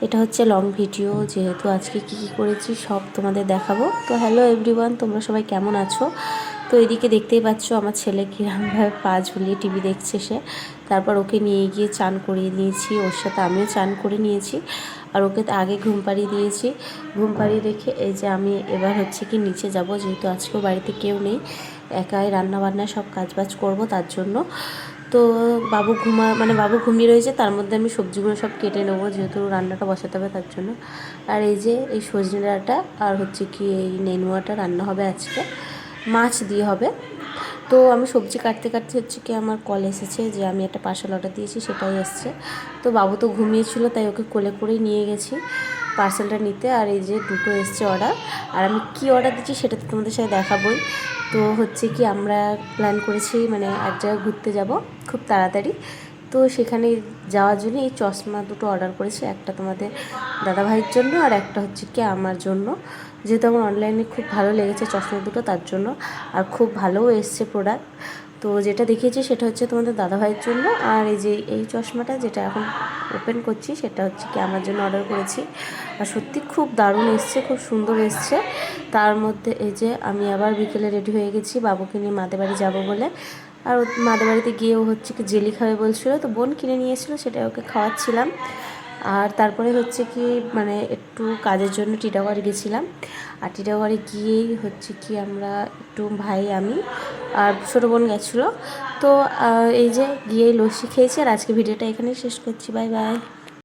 এটা হচ্ছে long video, যেহেতু আজকে কী কী করেছি সব তোমাদের দেখাবো। তো হ্যালো এভরিওয়ান, তোমরা সবাই কেমন আছো? তো এদিকে দেখতেই পাচ্ছ আমার ছেলে কীরকমভাবে পা ঝুলিয়ে টিভি দেখছে সে। তারপর ওকে নিয়ে গিয়ে চান করিয়ে নিয়েছি, ওর সাথে আমিও চান করে নিয়েছি। আর ওকে আগে ঘুম পাড়িয়ে দিয়েছি। ঘুম পাড়িয়ে রেখে এই যে আমি এবার হচ্ছে কি নিচে যাব, যেহেতু আজকেও বাড়িতে কেউ নেই, একাই রান্নাবান্না সব কাজবাজ করব তার জন্য। তো বাবু ঘুমিয়ে রয়েছে, তার মধ্যে আমি সবজিগুলো সব কেটে নেবো, যেহেতু রান্নাটা বসাতে হবে তার জন্য। আর এই যে এই সজনে ডাঁটা আর হচ্ছে কি এই নেনুয়াটা রান্না হবে আজকে, মাছ দিয়ে হবে। তো আমি সবজি কাটতে কাটতে হচ্ছে কি আমার কল এসেছে যে আমি একটা পার্সেল অর্ডার দিয়েছি, সেটাই এসছে। তো বাবু তো ঘুমিয়েছিল, তাই ওকে কোলে করেই নিয়ে গেছি পার্সেলটা নিতে। আর এই যে দুটো এসছে অর্ডার, আর আমি কি অর্ডার দিচ্ছি সেটা তো তোমাদের সাথে দেখাবোই। তো হচ্ছে কি আমরা প্ল্যান করেছি মানে এক জায়গায় ঘুরতে যাব খুব তাড়াতাড়ি। তো সেখানে যাওয়ার জন্য এই চশমা দুটো অর্ডার করেছি, একটা তোমাদের দাদাভাইয়ের জন্য আর একটা হচ্ছে কি আমার জন্য, যেহেতু আমার অনলাইনে খুব ভালো লেগেছে চশমা দুটো তার জন্য। আর খুব ভালোও এসছে প্রোডাক্ট। তো যেটা দেখিয়েছি সেটা হচ্ছে তোমাদের দাদাভাইয়ের জন্য, আর এই যে এই চশমাটা যেটা এখন ওপেন করছি সেটা হচ্ছে কি আমার জন্য অর্ডার করেছি। আর সত্যি খুব দারুণ এসছে, খুব সুন্দর এসছে। তার মধ্যে এই যে আমি আবার বিকেলে রেডি হয়ে গেছি বাবুকে নিয়ে মাদের বাড়ি যাবো বলে। আর মাদের বাড়িতে গিয়েও হচ্ছে কি জেলি খাবে বলছিল, তো বোন কিনে নিয়ে এসেছিলো, সেটা ওকে খাওয়াচ্ছিলাম। আর তারপরে হচ্ছে কি মানে একটু কাজের জন্য টিটাগড় গেছিলাম। আর টিটাগড়ে গিয়েই হচ্ছে কি আমরা একটু ভাই আমি আর ছোটো বোন গেছিলো। তো এই যে গিয়েই লস্যি খেয়েছি। আর আজকে ভিডিওটা এখানেই শেষ করছি, বাই বাই।